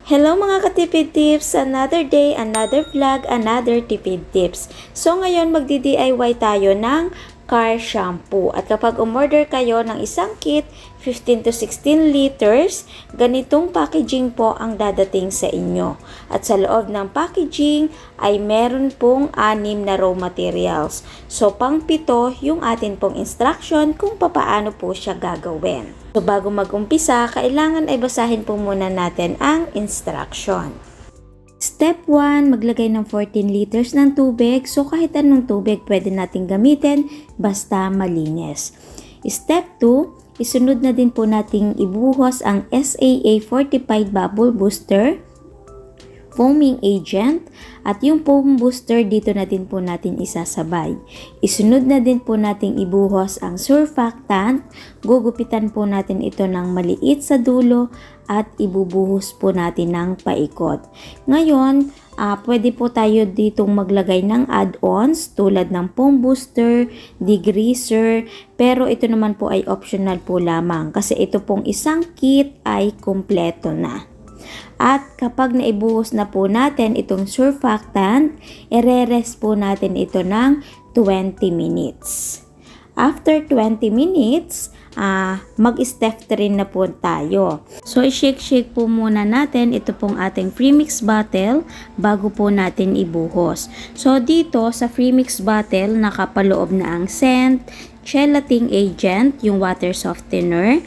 Hello mga katipid tips! Another day, another vlog, another tipid tips. So ngayon magdi-DIY tayo ng car shampoo. At kapag umorder kayo ng isang kit, 15 to 16 liters, ganitong packaging po ang dadating sa inyo. At sa loob ng packaging ay meron pong 6 na raw materials. So pang 7 yung atin pong instruction kung papaano po siya gagawin. So bago mag-umpisa, kailangan ay basahin po muna natin ang instruction. Step 1, maglagay ng 14 liters ng tubig. So kahit anong tubig pwede nating gamitin basta malinis. Step 2, isunod na din po nating ibuhos ang SAA Fortified Bubble Booster foaming agent at yung foam booster dito na din po natin isasabay. Isunod na din po nating ibuhos ang surfactant. Gugupitan po natin ito ng maliit sa dulo at ibubuhos po natin ng paikot. Ngayon, pwede po tayo ditong maglagay ng add-ons tulad ng foam booster, degreaser, pero ito naman po ay optional po lamang kasi ito pong isang kit ay kumpleto na. At kapag naibuhos na po natin itong surfactant, ire-rest po natin ito ng 20 minutes. After 20 minutes, mag-step 3 na po tayo. So, i-shake po muna natin ito pong ating premix bottle bago po natin ibuhos. So, dito sa premix bottle, nakapaloob na ang scent, gelatin agent, yung water softener,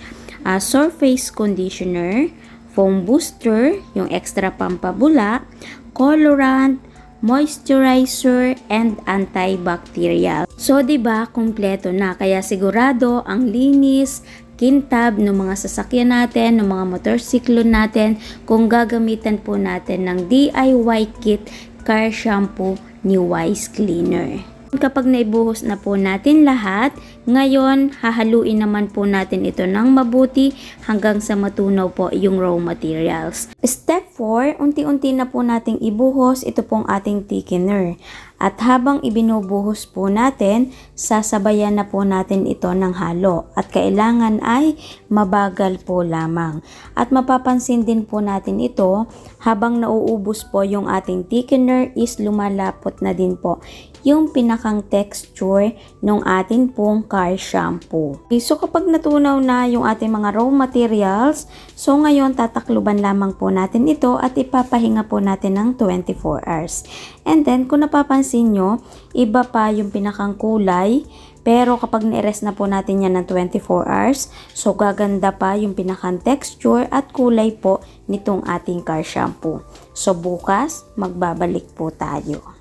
surface conditioner, foam booster, yung extra pampabula, colorant, moisturizer, and antibacterial. So, 'di ba, kumpleto na. Kaya sigurado ang linis, kintab ng mga sasakyan natin, ng mga motorsiklo natin kung gagamitan po natin ng DIY kit car shampoo ni Wise Cleaner. Kapag naibuhos na po natin lahat, ngayon hahaluin naman po natin ito ng mabuti hanggang sa matunaw po yung raw materials. Step 4, unti-unti na po nating ibuhos ito pong ating thickener. At habang ibinubuhos po natin, sasabayan na po natin ito ng halo. At kailangan ay mabagal po lamang. At mapapansin din po natin ito, habang nauubos po yung ating thickener is lumalapot na din po yung pinakang texture ng ating pong car shampoo. Okay, so kapag natunaw na yung ating mga raw materials, so ngayon tatakluban lamang po natin ito at ipapahinga po natin ng 24 hours. And then kung napapansin nyo, iba pa yung pinakang kulay, pero kapag na-rest na po natin yan ng 24 hours, so gaganda pa yung pinakang texture at kulay po nitong ating car shampoo. So bukas, magbabalik po tayo.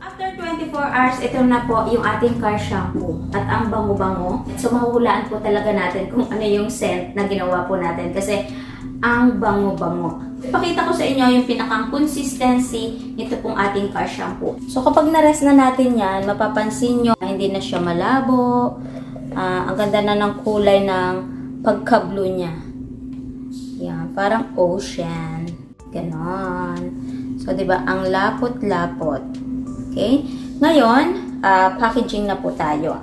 After 24 hours, ito na po yung ating car shampoo. At ang bango-bango. So, mahuhulaan po talaga natin kung ano yung scent na ginawa po natin. Kasi, ang bango-bango. Ipakita ko sa inyo yung pinakang consistency nito pong ating car shampoo. So, kapag na-rest na natin yan, mapapansin nyo na hindi na siya malabo. Ang ganda na ng kulay ng pagka-blue niya. Yan, parang ocean. Ganon. So, diba, ang lapot-lapot. Okay? Ngayon, packaging na po tayo.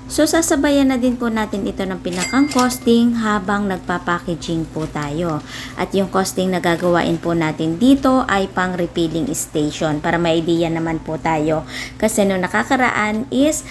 So, sasabayan na din po natin ito ng pinakang costing habang nagpa-packaging po tayo. At yung costing na gagawain po natin dito ay pang refilling station para may idea naman po tayo. Kasi nung nakakaraan is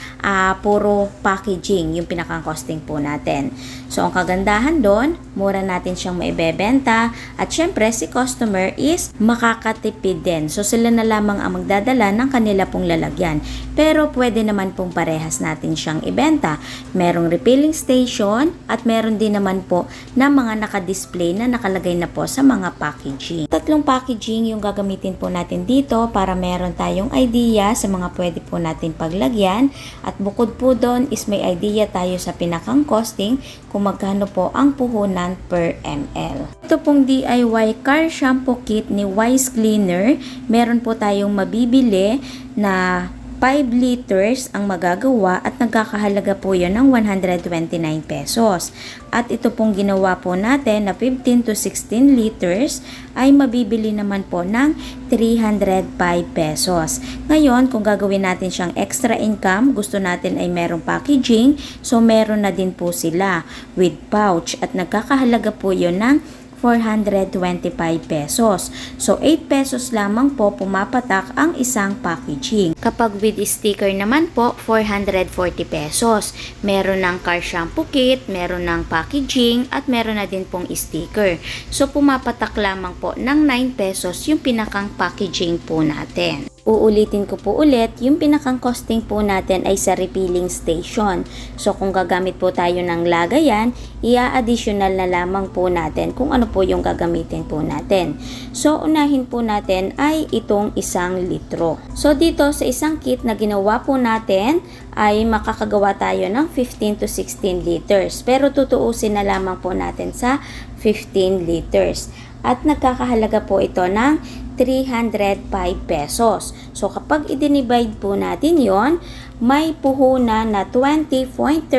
puro packaging yung pinakang costing po natin. So, ang kagandahan doon, mura natin siyang maibebenta at syempre si customer is makakatipid din. So, sila na lamang ang magdadala ng kanila pong lalagyan. Pero pwede naman pong parehas natin siyang ibenta. Merong refilling station at meron din naman po na mga naka-display na nakalagay na po sa mga packaging. 3 packaging yung gagamitin po natin dito para meron tayong idea sa mga pwede po natin paglagyan at bukod po doon is may idea tayo sa pinakang costing kung magkano po ang puhunan per ml. Ito pong DIY car shampoo kit ni Wise Cleaner, meron po tayong mabibili na 5 liters ang magagawa at nagkakahalaga po yun ng 129 pesos. At ito pong ginawa po natin na 15 to 16 liters ay mabibili naman po ng 305 pesos. Ngayon, kung gagawin natin siyang extra income, gusto natin ay merong packaging, so meron na din po sila with pouch at nagkakahalaga po yun ng 425 pesos. So, 8 pesos lamang po pumapatak ang isang packaging. Kapag with sticker naman po, 440 pesos. Meron ng car shampoo kit, meron ng packaging, at meron na din pong sticker. So, pumapatak lamang po ng 9 pesos yung pinakang packaging po natin. Uulitin ko po ulit, yung pinakang costing po natin ay sa refilling station. So, kung gagamit po tayo ng lagayan, ia-additional na lamang po natin kung ano po yung gagamitin po natin. So, unahin po natin ay itong 1 litro. So, dito sa isang kit na ginawa po natin, ay makakagawa tayo ng 15 to 16 liters. Pero tutuusin na lamang po natin sa 15 liters. At nagkakahalaga po ito ng 305 pesos. So, kapag i-divide po natin yon, may puhunan na 20.33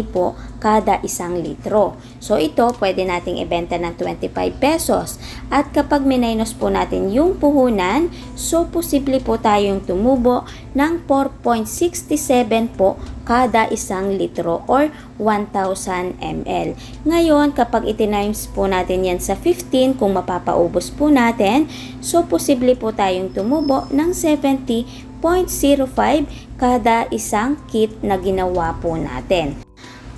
po kada 1 litro. So, ito pwede nating ibenta ng 25 pesos. At kapag minus po natin yung puhunan, so posible po tayong tumubo ng 4.67 po kada 1 litro or 1,000 ml. Ngayon, kapag itinimes po natin yan sa 15, kung mapapaubos po natin, so posible po tayong tumubo ng 70.05 kada 1 kit na ginawa po natin.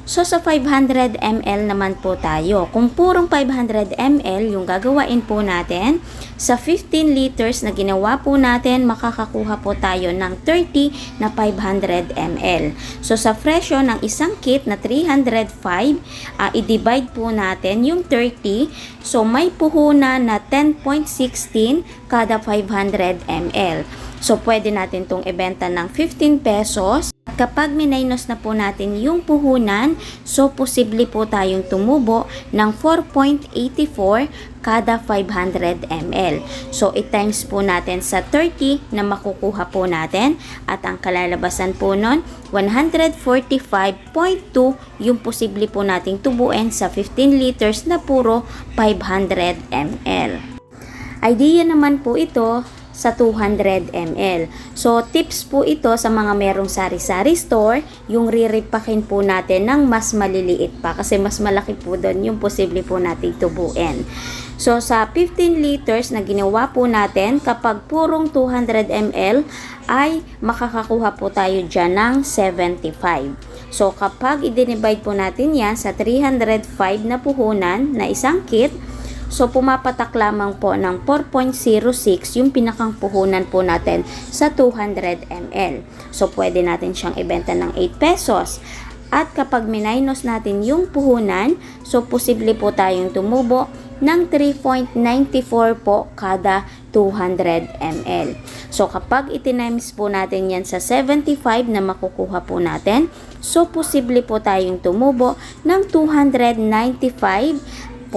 So, sa 500 ml naman po tayo. Kung purong 500 ml yung gagawain po natin, sa 15 liters na ginawa po natin, makakakuha po tayo ng 30 na 500 ml. So, sa presyo ng isang kit na 305, i-divide po natin yung 30. So, may puhunan na 10.16 kada 500 ml. So, pwede natin itong ibenta ng 15 pesos. Kapag minus na po natin yung puhunan, so posible po tayong tumubo ng 4.84 kada 500 ml. So, i-times po natin sa 30 na makukuha po natin at ang kalalabasan po nun, 145.2 yung posible po nating tubuin sa 15 liters na puro 500 ml. Idea naman po ito sa 200 ml. So, tips po ito sa mga merong sari-sari store, yung riripakin po natin ng mas maliliit pa kasi mas malaki po doon yung posible po nating tubuin. So, sa 15 liters na ginawa po natin, kapag purong 200 ml, ay makakakuha po tayo dyan ng 75. So, kapag i-divide po natin yan sa 305 na puhunan na isang kit, so, pumapatak lamang po ng 4.06 yung pinakang puhunan po natin sa 200 ml. So, pwede natin siyang ibenta ng 8 pesos. At kapag minus natin yung puhunan, so, posible po tayong tumubo ng 3.94 po kada 200 ml. So, kapag itinimes po natin yan sa 75 na makukuha po natin, so, posible po tayong tumubo ng 295.5.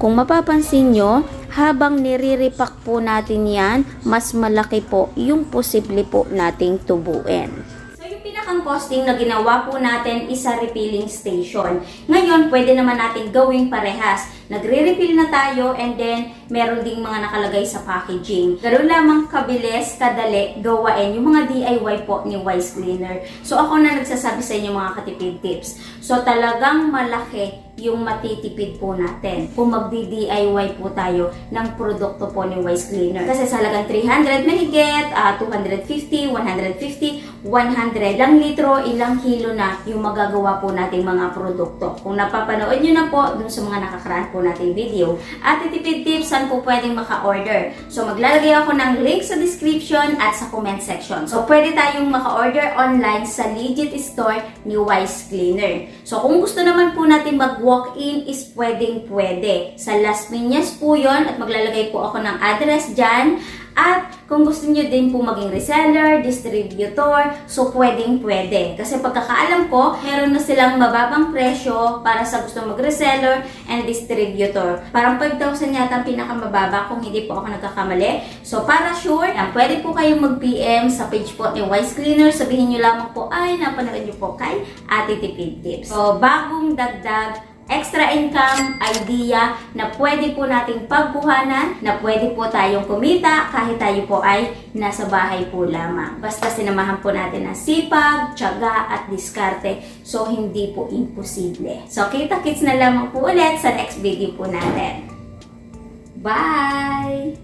Kung mapapansin nyo, habang niriripak po natin yan, mas malaki po yung posible po nating tubuin. So, yung pinakang costing na ginawa po natin is sa refilling station. Ngayon, pwede naman natin gawing parehas. Nagre-refill na tayo and then meron ding mga nakalagay sa packaging. Ganoon lamang kabilis, kadali, gawain yung mga DIY po ni Wise Cleaner. So, ako na nagsasabi sa inyo mga katipid tips. So, talagang malaki yung matitipid po natin kung magdi-DIY po tayo ng produkto po ni Wise Cleaner. Kasi sa halagang 300 mahigit, 250, 150, 100 lang litro, ilang kilo na yung magagawa po nating mga produkto. Kung napapanood nyo na po dun sa mga nakakaraan po nating video. At titipid tips, saan po pwedeng maka-order. So, maglalagay ako ng link sa description at sa comment section. So, pwede tayong maka-order online sa legit store ni Wise Cleaner. So, kung gusto naman po natin mag-walk-in is pwedeng pwede. Sa Las Piñas po yon at maglalagay po ako ng address dyan. At kung gusto nyo din po maging reseller, distributor, so pwedeng-pwede. Kasi pagkakaalam ko, meron na silang mababang presyo para sa gusto mag-reseller and distributor. Parang 5,000 yata ang pinakamababa kung hindi po ako nagkakamali. So para sure, pwede po kayong mag-PM sa page po ni Wise Cleaner. Sabihin nyo lamang po, ay napanood nyo po kay Ate Tipid Tips. So bagong dagdag, extra income idea na pwede po nating pagkuhanan, na pwede po tayong kumita kahit tayo po ay nasa bahay po lamang. Basta sinamahan po natin ng sipag, tiyaga at diskarte. So hindi po imposible. So kita-kits na lamang po ulit sa next video po natin. Bye!